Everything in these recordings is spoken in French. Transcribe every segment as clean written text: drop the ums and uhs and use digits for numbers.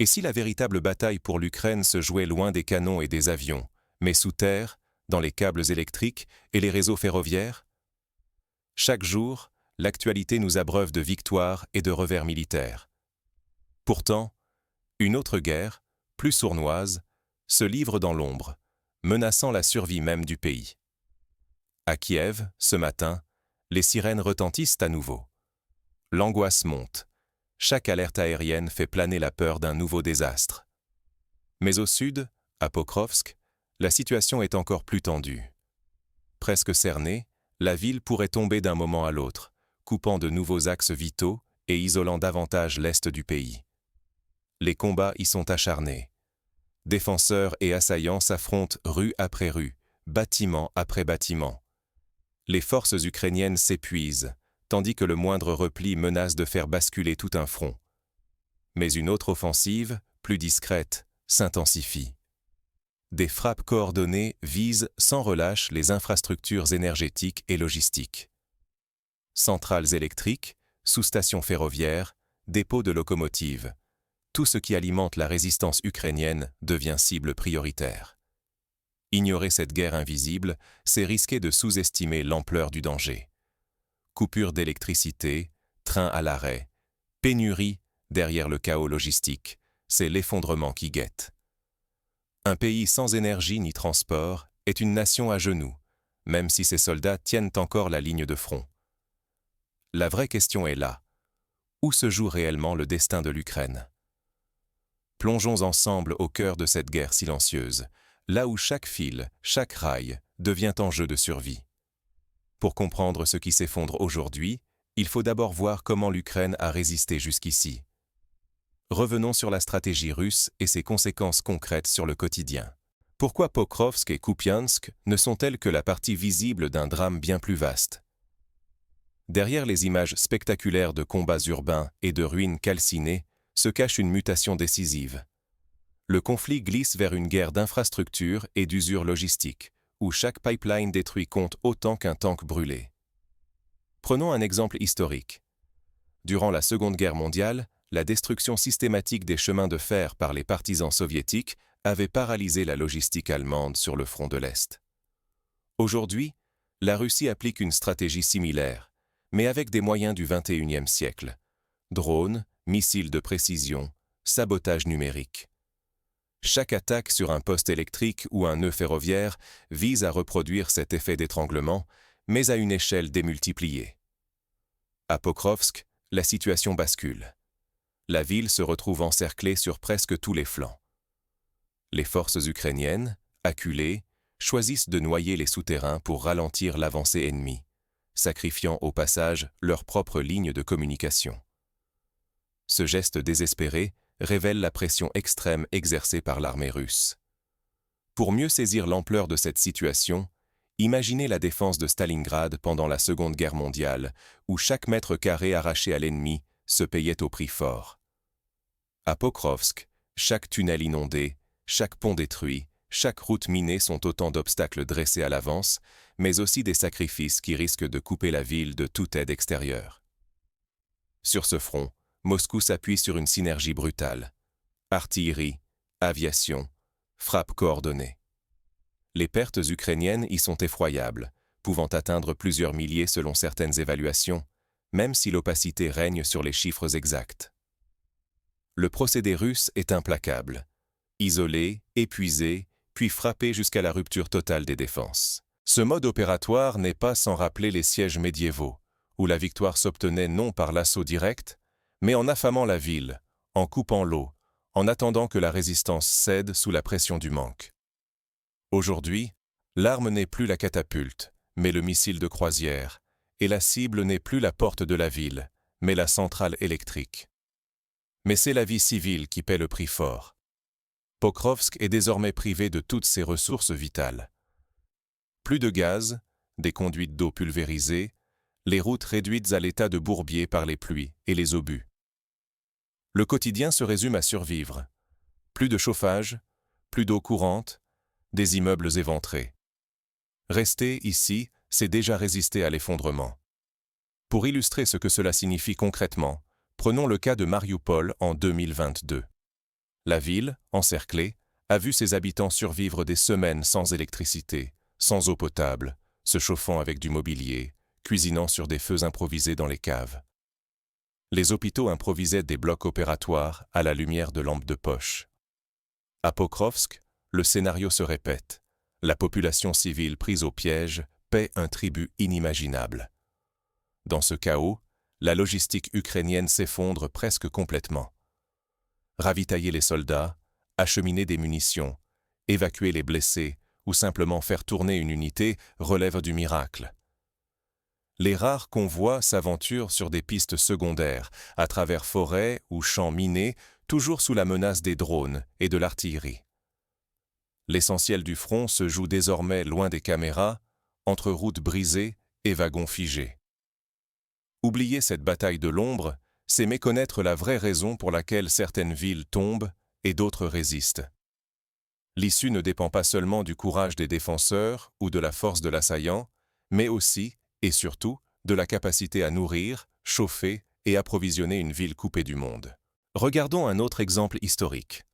Et si la véritable bataille pour l'Ukraine se jouait loin des canons et des avions, mais sous terre, dans les câbles électriques et les réseaux ferroviaires? Chaque jour, l'actualité nous abreuve de victoires et de revers militaires. Pourtant, une autre guerre, plus sournoise, se livre dans l'ombre, menaçant la survie même du pays. À Kiev, ce matin, les sirènes retentissent à nouveau. L'angoisse monte. Chaque alerte aérienne fait planer la peur d'un nouveau désastre. Mais au sud, à Pokrovsk, la situation est encore plus tendue. Presque cernée, la ville pourrait tomber d'un moment à l'autre, coupant de nouveaux axes vitaux et isolant davantage l'est du pays. Les combats y sont acharnés. Défenseurs et assaillants s'affrontent rue après rue, bâtiment après bâtiment. Les forces ukrainiennes s'épuisent, tandis que le moindre repli menace de faire basculer tout un front. Mais une autre offensive, plus discrète, s'intensifie. Des frappes coordonnées visent sans relâche les infrastructures énergétiques et logistiques. Centrales électriques, sous-stations ferroviaires, dépôts de locomotives. Tout ce qui alimente la résistance ukrainienne devient cible prioritaire. Ignorer cette guerre invisible, c'est risquer de sous-estimer l'ampleur du danger. Coupure d'électricité, train à l'arrêt, pénurie derrière le chaos logistique, c'est l'effondrement qui guette. Un pays sans énergie ni transport est une nation à genoux, même si ses soldats tiennent encore la ligne de front. La vraie question est là. Où se joue réellement le destin de l'Ukraine? Plongeons ensemble au cœur de cette guerre silencieuse, là où chaque fil, chaque rail devient enjeu de survie. Pour comprendre ce qui s'effondre aujourd'hui, il faut d'abord voir comment l'Ukraine a résisté jusqu'ici. Revenons sur la stratégie russe et ses conséquences concrètes sur le quotidien. Pourquoi Pokrovsk et Kupiansk ne sont-elles que la partie visible d'un drame bien plus vaste? Derrière les images spectaculaires de combats urbains et de ruines calcinées se cache une mutation décisive. Le conflit glisse vers une guerre d'infrastructures et d'usure logistique, où chaque pipeline détruit compte autant qu'un tank brûlé. Prenons un exemple historique. Durant la Seconde Guerre mondiale, la destruction systématique des chemins de fer par les partisans soviétiques avait paralysé la logistique allemande sur le front de l'Est. Aujourd'hui, la Russie applique une stratégie similaire, mais avec des moyens du XXIe siècle. Drones, missiles de précision, sabotage numérique. Chaque attaque sur un poste électrique ou un nœud ferroviaire vise à reproduire cet effet d'étranglement, mais à une échelle démultipliée. À Pokrovsk, la situation bascule. La ville se retrouve encerclée sur presque tous les flancs. Les forces ukrainiennes, acculées, choisissent de noyer les souterrains pour ralentir l'avancée ennemie, sacrifiant au passage leur propre ligne de communication. Ce geste désespéré révèle la pression extrême exercée par l'armée russe. Pour mieux saisir l'ampleur de cette situation, imaginez la défense de Stalingrad pendant la Seconde Guerre mondiale, où chaque mètre carré arraché à l'ennemi se payait au prix fort. À Pokrovsk, chaque tunnel inondé, chaque pont détruit, chaque route minée sont autant d'obstacles dressés à l'avance, mais aussi des sacrifices qui risquent de couper la ville de toute aide extérieure. Sur ce front, Moscou s'appuie sur une synergie brutale. Artillerie, aviation, frappe coordonnée. Les pertes ukrainiennes y sont effroyables, pouvant atteindre plusieurs milliers selon certaines évaluations, même si l'opacité règne sur les chiffres exacts. Le procédé russe est implacable. Isoler, épuiser, puis frapper jusqu'à la rupture totale des défenses. Ce mode opératoire n'est pas sans rappeler les sièges médiévaux, où la victoire s'obtenait non par l'assaut direct, mais en affamant la ville, en coupant l'eau, en attendant que la résistance cède sous la pression du manque. Aujourd'hui, l'arme n'est plus la catapulte, mais le missile de croisière, et la cible n'est plus la porte de la ville, mais la centrale électrique. Mais c'est la vie civile qui paie le prix fort. Pokrovsk est désormais privé de toutes ses ressources vitales. Plus de gaz, des conduites d'eau pulvérisées, les routes réduites à l'état de bourbier par les pluies et les obus. Le quotidien se résume à survivre. Plus de chauffage, plus d'eau courante, des immeubles éventrés. Rester ici, c'est déjà résister à l'effondrement. Pour illustrer ce que cela signifie concrètement, prenons le cas de Mariupol en 2022. La ville, encerclée, a vu ses habitants survivre des semaines sans électricité, sans eau potable, se chauffant avec du mobilier, cuisinant sur des feux improvisés dans les caves. Les hôpitaux improvisaient des blocs opératoires à la lumière de lampes de poche. À Pokrovsk, le scénario se répète. La population civile prise au piège paie un tribut inimaginable. Dans ce chaos, la logistique ukrainienne s'effondre presque complètement. Ravitailler les soldats, acheminer des munitions, évacuer les blessés ou simplement faire tourner une unité relève du miracle. Les rares convois s'aventurent sur des pistes secondaires, à travers forêts ou champs minés, toujours sous la menace des drones et de l'artillerie. L'essentiel du front se joue désormais loin des caméras, entre routes brisées et wagons figés. Oublier cette bataille de l'ombre, c'est méconnaître la vraie raison pour laquelle certaines villes tombent et d'autres résistent. L'issue ne dépend pas seulement du courage des défenseurs ou de la force de l'assaillant, mais aussi, et surtout, de la capacité à nourrir, chauffer et approvisionner une ville coupée du monde. Regardons un autre exemple historique.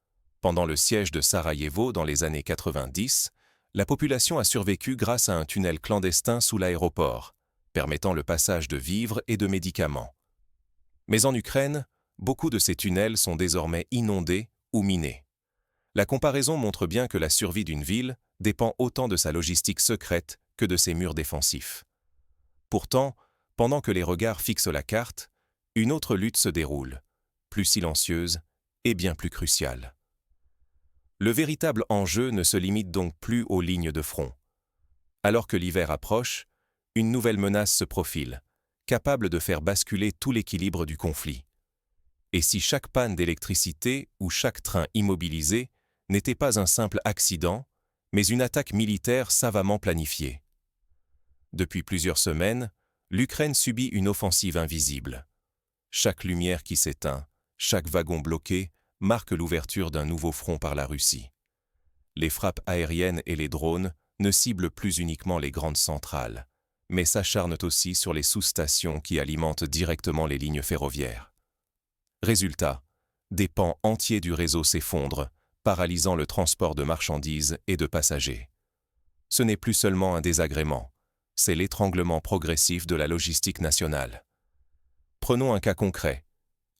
Pendant le siège de Sarajevo dans les années 90, la population a survécu grâce à un tunnel clandestin sous l'aéroport, permettant le passage de vivres et de médicaments. Mais en Ukraine, beaucoup de ces tunnels sont désormais inondés ou minés. La comparaison montre bien que la survie d'une ville dépend autant de sa logistique secrète que de ses murs défensifs. Pourtant, pendant que les regards fixent la carte, une autre lutte se déroule, plus silencieuse et bien plus cruciale. Le véritable enjeu ne se limite donc plus aux lignes de front. Alors que l'hiver approche, une nouvelle menace se profile, capable de faire basculer tout l'équilibre du conflit. Et si chaque panne d'électricité ou chaque train immobilisé n'était pas un simple accident, mais une attaque militaire savamment planifiée? Depuis plusieurs semaines, l'Ukraine subit une offensive invisible. Chaque lumière qui s'éteint, chaque wagon bloqué, marque l'ouverture d'un nouveau front par la Russie. Les frappes aériennes et les drones ne ciblent plus uniquement les grandes centrales, mais s'acharnent aussi sur les sous-stations qui alimentent directement les lignes ferroviaires. Résultat, des pans entiers du réseau s'effondrent, paralysant le transport de marchandises et de passagers. Ce n'est plus seulement un désagrément, c'est l'étranglement progressif de la logistique nationale. Prenons un cas concret.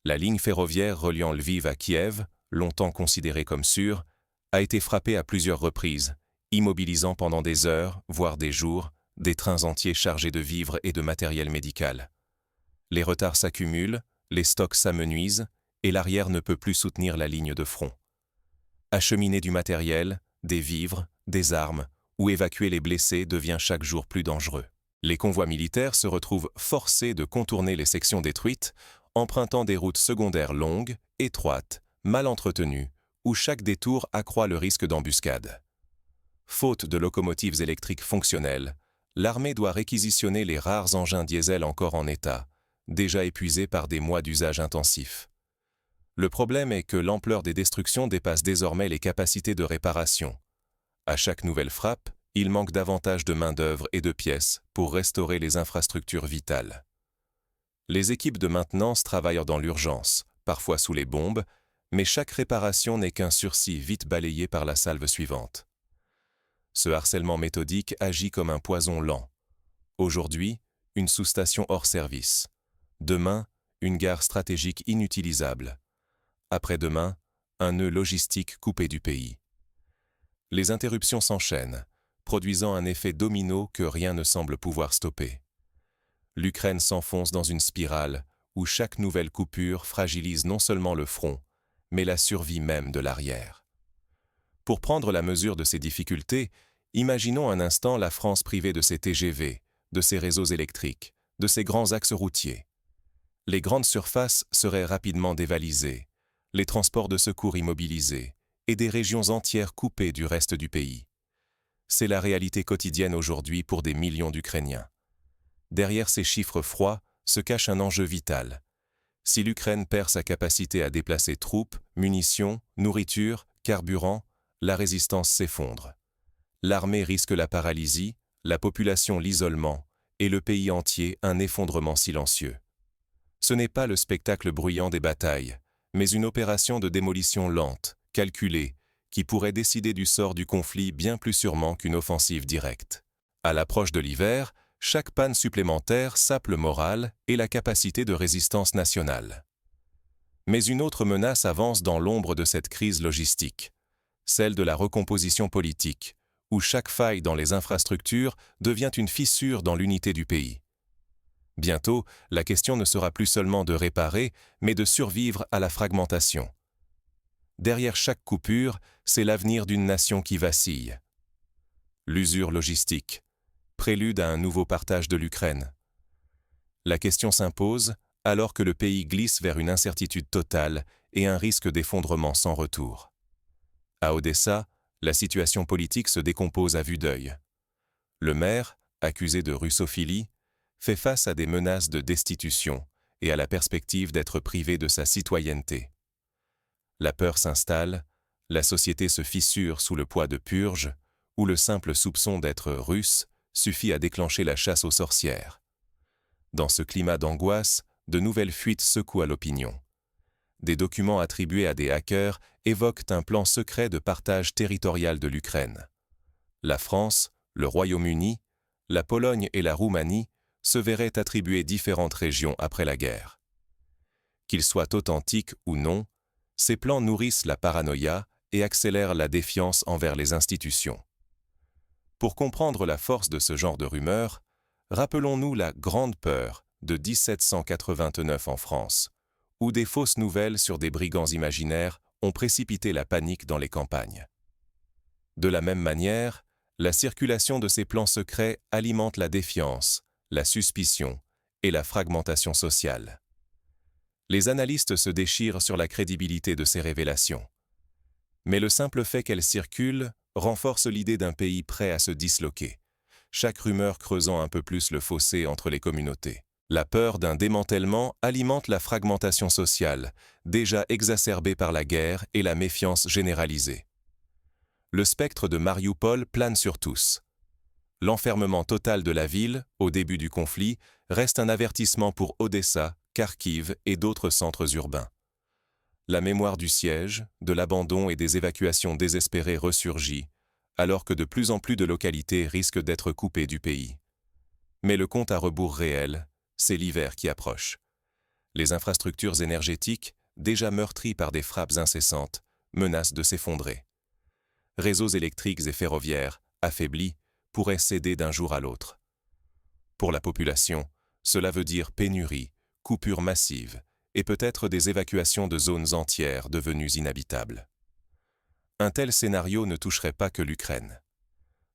La ligne ferroviaire reliant Lviv à Kiev, longtemps considérée comme sûre, a été frappée à plusieurs reprises, immobilisant pendant des heures, voire des jours, des trains entiers chargés de vivres et de matériel médical. Les retards s'accumulent, les stocks s'amenuisent, et l'arrière ne peut plus soutenir la ligne de front. Acheminer du matériel, des vivres, des armes, ou évacuer les blessés devient chaque jour plus dangereux. Les convois militaires se retrouvent forcés de contourner les sections détruites, empruntant des routes secondaires longues, étroites, mal entretenues, où chaque détour accroît le risque d'embuscade. Faute de locomotives électriques fonctionnelles, l'armée doit réquisitionner les rares engins diesel encore en état, déjà épuisés par des mois d'usage intensif. Le problème est que l'ampleur des destructions dépasse désormais les capacités de réparation. À chaque nouvelle frappe, il manque davantage de main-d'œuvre et de pièces pour restaurer les infrastructures vitales. Les équipes de maintenance travaillent dans l'urgence, parfois sous les bombes, mais chaque réparation n'est qu'un sursis vite balayé par la salve suivante. Ce harcèlement méthodique agit comme un poison lent. Aujourd'hui, une sous-station hors service. Demain, une gare stratégique inutilisable. Après-demain, un nœud logistique coupé du pays. Les interruptions s'enchaînent, produisant un effet domino que rien ne semble pouvoir stopper. L'Ukraine s'enfonce dans une spirale où chaque nouvelle coupure fragilise non seulement le front, mais la survie même de l'arrière. Pour prendre la mesure de ces difficultés, imaginons un instant la France privée de ses TGV, de ses réseaux électriques, de ses grands axes routiers. Les grandes surfaces seraient rapidement dévalisées, les transports de secours immobilisés, et des régions entières coupées du reste du pays. C'est la réalité quotidienne aujourd'hui pour des millions d'Ukrainiens. Derrière ces chiffres froids se cache un enjeu vital. Si l'Ukraine perd sa capacité à déplacer troupes, munitions, nourriture, carburant, la résistance s'effondre. L'armée risque la paralysie, la population l'isolement, et le pays entier un effondrement silencieux. Ce n'est pas le spectacle bruyant des batailles, mais une opération de démolition lente, calculée, qui pourrait décider du sort du conflit bien plus sûrement qu'une offensive directe. À l'approche de l'hiver, chaque panne supplémentaire sape le moral et la capacité de résistance nationale. Mais une autre menace avance dans l'ombre de cette crise logistique, celle de la recomposition politique, où chaque faille dans les infrastructures devient une fissure dans l'unité du pays. Bientôt, la question ne sera plus seulement de réparer, mais de survivre à la fragmentation. Derrière chaque coupure, c'est l'avenir d'une nation qui vacille. L'usure logistique, prélude à un nouveau partage de l'Ukraine. La question s'impose alors que le pays glisse vers une incertitude totale et un risque d'effondrement sans retour. À Odessa, la situation politique se décompose à vue d'œil. Le maire, accusé de russophilie, fait face à des menaces de destitution et à la perspective d'être privé de sa citoyenneté. La peur s'installe, la société se fissure sous le poids de purges, où le simple soupçon d'être russe suffit à déclencher la chasse aux sorcières. Dans ce climat d'angoisse, de nouvelles fuites secouent l'opinion. Des documents attribués à des hackers évoquent un plan secret de partage territorial de l'Ukraine. La France, le Royaume-Uni, la Pologne et la Roumanie se verraient attribuer différentes régions après la guerre. Qu'ils soient authentiques ou non, ces plans nourrissent la paranoïa et accélèrent la défiance envers les institutions. Pour comprendre la force de ce genre de rumeurs, rappelons-nous la Grande Peur de 1789 en France, où des fausses nouvelles sur des brigands imaginaires ont précipité la panique dans les campagnes. De la même manière, la circulation de ces plans secrets alimente la défiance, la suspicion et la fragmentation sociale. Les analystes se déchirent sur la crédibilité de ces révélations. Mais le simple fait qu'elles circulent renforce l'idée d'un pays prêt à se disloquer, chaque rumeur creusant un peu plus le fossé entre les communautés. La peur d'un démantèlement alimente la fragmentation sociale, déjà exacerbée par la guerre et la méfiance généralisée. Le spectre de Marioupol plane sur tous. L'enfermement total de la ville, au début du conflit, reste un avertissement pour Odessa, Kharkiv et d'autres centres urbains. La mémoire du siège, de l'abandon et des évacuations désespérées ressurgit, alors que de plus en plus de localités risquent d'être coupées du pays. Mais le compte à rebours réel, c'est l'hiver qui approche. Les infrastructures énergétiques, déjà meurtries par des frappes incessantes, menacent de s'effondrer. Réseaux électriques et ferroviaires, affaiblis, pourraient céder d'un jour à l'autre. Pour la population, cela veut dire pénurie, coupures massives et peut-être des évacuations de zones entières devenues inhabitables. Un tel scénario ne toucherait pas que l'Ukraine.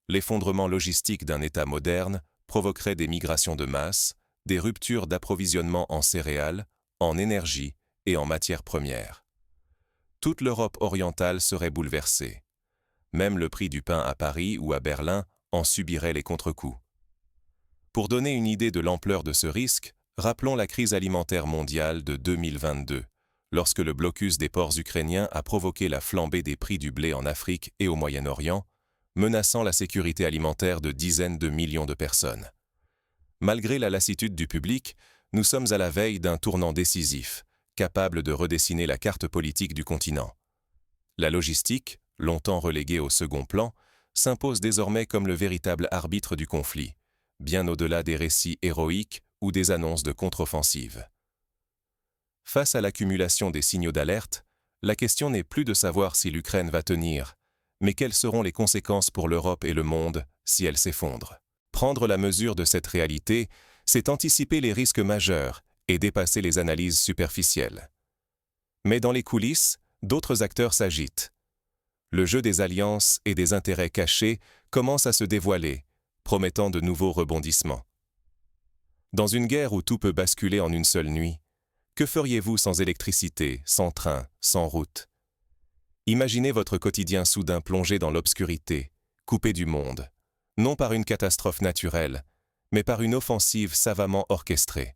L'effondrement logistique d'un État moderne provoquerait des migrations de masse, des ruptures d'approvisionnement en céréales, en énergie et en matières premières. Toute l'Europe orientale serait bouleversée. Même le prix du pain à Paris ou à Berlin en subirait les contre-coups. Pour donner une idée de l'ampleur de ce risque, rappelons la crise alimentaire mondiale de 2022, lorsque le blocus des ports ukrainiens a provoqué la flambée des prix du blé en Afrique et au Moyen-Orient, menaçant la sécurité alimentaire de dizaines de millions de personnes. Malgré la lassitude du public, nous sommes à la veille d'un tournant décisif, capable de redessiner la carte politique du continent. La logistique, longtemps reléguée au second plan, s'impose désormais comme le véritable arbitre du conflit, bien au-delà des récits héroïques ou des annonces de contre-offensive. Face à l'accumulation des signaux d'alerte, la question n'est plus de savoir si l'Ukraine va tenir, mais quelles seront les conséquences pour l'Europe et le monde si elle s'effondre. Prendre la mesure de cette réalité, c'est anticiper les risques majeurs et dépasser les analyses superficielles. Mais dans les coulisses, d'autres acteurs s'agitent. Le jeu des alliances et des intérêts cachés commence à se dévoiler, promettant de nouveaux rebondissements. Dans une guerre où tout peut basculer en une seule nuit, que feriez-vous sans électricité, sans train, sans route? Imaginez votre quotidien soudain plongé dans l'obscurité, coupé du monde, non par une catastrophe naturelle, mais par une offensive savamment orchestrée.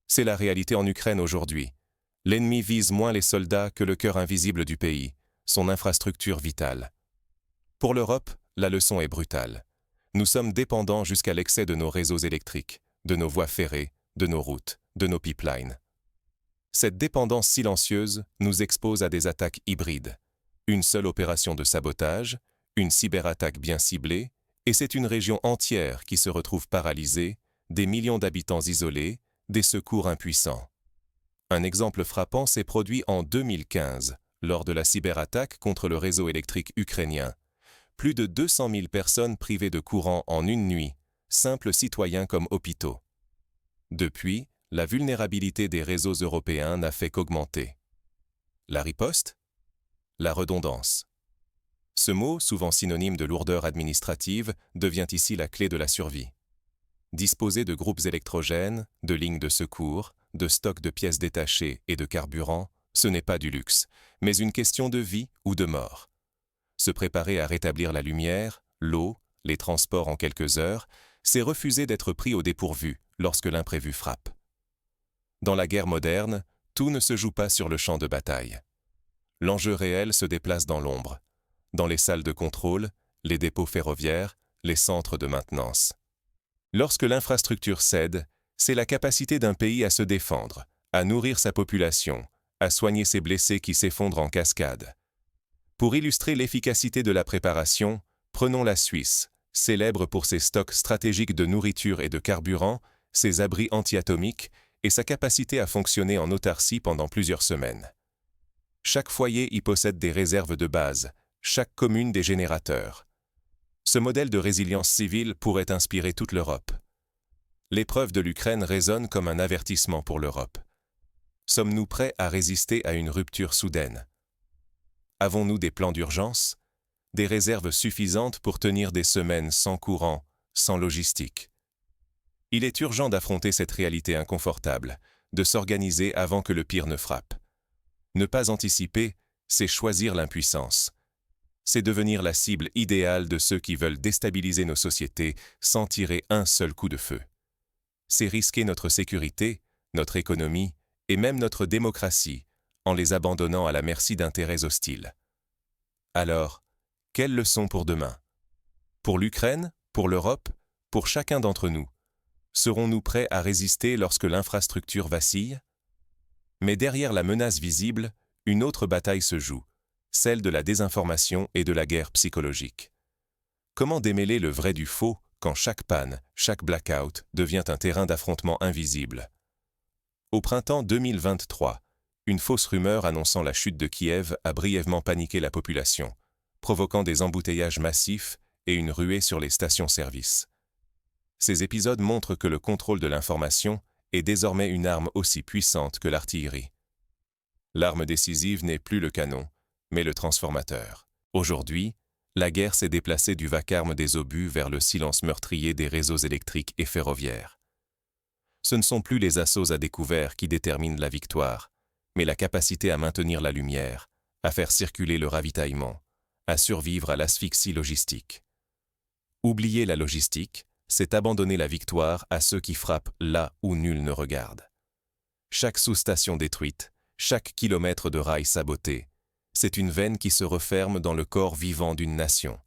C'est la réalité en Ukraine aujourd'hui. L'ennemi vise moins les soldats que le cœur invisible du pays, son infrastructure vitale. Pour l'Europe, la leçon est brutale. Nous sommes dépendants jusqu'à l'excès de nos réseaux électriques, de nos voies ferrées, de nos routes, de nos pipelines. Cette dépendance silencieuse nous expose à des attaques hybrides, Une seule opération de sabotage, une cyberattaque bien ciblée, et c'est une région entière qui se retrouve paralysée, des millions d'habitants isolés, des secours impuissants. Un exemple frappant s'est produit en 2015, lors de la cyberattaque contre le réseau électrique ukrainien. Plus de 200 000 personnes privées de courant en une nuit, simples citoyens comme hôpitaux. Depuis, la vulnérabilité des réseaux européens n'a fait qu'augmenter. La riposte ? La redondance. Ce mot, souvent synonyme de lourdeur administrative, devient ici la clé de la survie. Disposer de groupes électrogènes, de lignes de secours, de stocks de pièces détachées et de carburant, ce n'est pas du luxe, mais une question de vie ou de mort. Se préparer à rétablir la lumière, l'eau, les transports en quelques heures, c'est refuser d'être pris au dépourvu lorsque l'imprévu frappe. Dans la guerre moderne, tout ne se joue pas sur le champ de bataille. L'enjeu réel se déplace dans l'ombre, dans les salles de contrôle, les dépôts ferroviaires, les centres de maintenance. Lorsque l'infrastructure cède, c'est la capacité d'un pays à se défendre, à nourrir sa population, à soigner ses blessés qui s'effondrent en cascade. Pour illustrer l'efficacité de la préparation, prenons la Suisse, célèbre pour ses stocks stratégiques de nourriture et de carburant, ses abris anti-atomiques et sa capacité à fonctionner en autarcie pendant plusieurs semaines. Chaque foyer y possède des réserves de base, chaque commune des générateurs. Ce modèle de résilience civile pourrait inspirer toute l'Europe. L'épreuve de l'Ukraine résonne comme un avertissement pour l'Europe. Sommes-nous prêts à résister à une rupture soudaine ? Avons-nous des plans d'urgence ? Des réserves suffisantes pour tenir des semaines sans courant, sans logistique ? Il est urgent d'affronter cette réalité inconfortable, de s'organiser avant que le pire ne frappe. Ne pas anticiper, c'est choisir l'impuissance. C'est devenir la cible idéale de ceux qui veulent déstabiliser nos sociétés sans tirer un seul coup de feu. C'est risquer notre sécurité, notre économie et même notre démocratie en les abandonnant à la merci d'intérêts hostiles. Alors, quelles leçons pour demain ? Pour l'Ukraine, pour l'Europe, pour chacun d'entre nous, serons-nous prêts à résister lorsque l'infrastructure vacille ? Mais derrière la menace visible, une autre bataille se joue, celle de la désinformation et de la guerre psychologique. Comment démêler le vrai du faux quand chaque panne, chaque blackout devient un terrain d'affrontement invisible ? Au printemps 2023, une fausse rumeur annonçant la chute de Kiev a brièvement paniqué la population, provoquant des embouteillages massifs et une ruée sur les stations-service. Ces épisodes montrent que le contrôle de l'information est désormais une arme aussi puissante que l'artillerie. L'arme décisive n'est plus le canon, mais le transformateur. Aujourd'hui, la guerre s'est déplacée du vacarme des obus vers le silence meurtrier des réseaux électriques et ferroviaires. Ce ne sont plus les assauts à découvert qui déterminent la victoire, mais la capacité à maintenir la lumière, à faire circuler le ravitaillement, à survivre à l'asphyxie logistique. Oublier la logistique, c'est abandonner la victoire à ceux qui frappent là où nul ne regarde. Chaque sous-station détruite, chaque kilomètre de rails saboté, c'est une veine qui se referme dans le corps vivant d'une nation.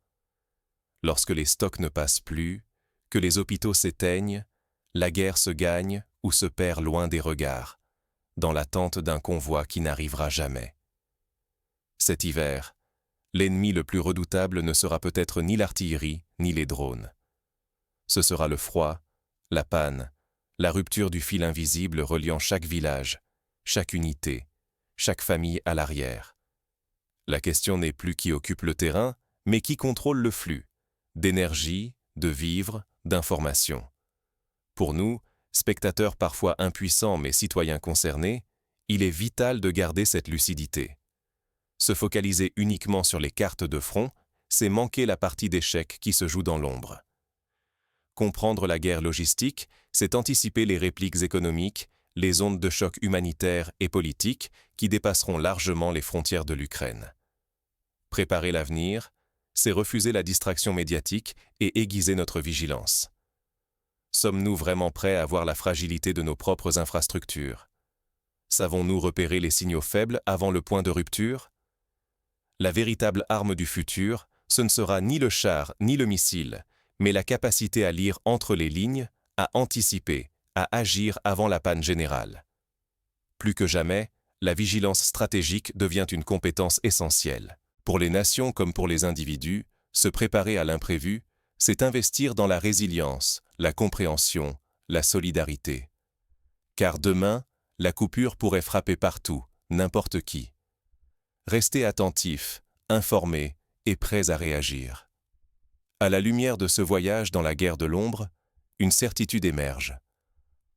Lorsque les stocks ne passent plus, que les hôpitaux s'éteignent, la guerre se gagne ou se perd loin des regards, dans l'attente d'un convoi qui n'arrivera jamais. Cet hiver, l'ennemi le plus redoutable ne sera peut-être ni l'artillerie ni les drones. Ce sera le froid, la panne, la rupture du fil invisible reliant chaque village, chaque unité, chaque famille à l'arrière. La question n'est plus qui occupe le terrain, mais qui contrôle le flux, d'énergie, de vivres, d'informations. Pour nous, spectateurs parfois impuissants mais citoyens concernés, il est vital de garder cette lucidité. Se focaliser uniquement sur les cartes de front, c'est manquer la partie d'échec qui se joue dans l'ombre. Comprendre la guerre logistique, c'est anticiper les répliques économiques, les ondes de choc humanitaires et politiques qui dépasseront largement les frontières de l'Ukraine. Préparer l'avenir, c'est refuser la distraction médiatique et aiguiser notre vigilance. Sommes-nous vraiment prêts à voir la fragilité de nos propres infrastructures ? Savons-nous repérer les signaux faibles avant le point de rupture ? La véritable arme du futur, ce ne sera ni le char ni le missile, mais la capacité à lire entre les lignes, à anticiper, à agir avant la panne générale. Plus que jamais, la vigilance stratégique devient une compétence essentielle. Pour les nations comme pour les individus, se préparer à l'imprévu, c'est investir dans la résilience, la compréhension, la solidarité. Car demain, la coupure pourrait frapper partout, n'importe qui. Restez attentifs, informés et prêts à réagir. À la lumière de ce voyage dans la guerre de l'ombre, une certitude émerge.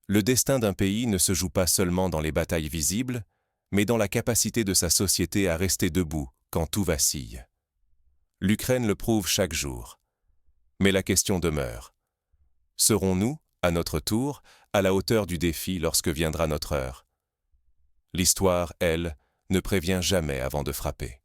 Le destin d'un pays ne se joue pas seulement dans les batailles visibles, mais dans la capacité de sa société à rester debout quand tout vacille. L'Ukraine le prouve chaque jour. Mais la question demeure. Serons-nous, à notre tour, à la hauteur du défi lorsque viendra notre heure? L'histoire, elle, ne prévient jamais avant de frapper.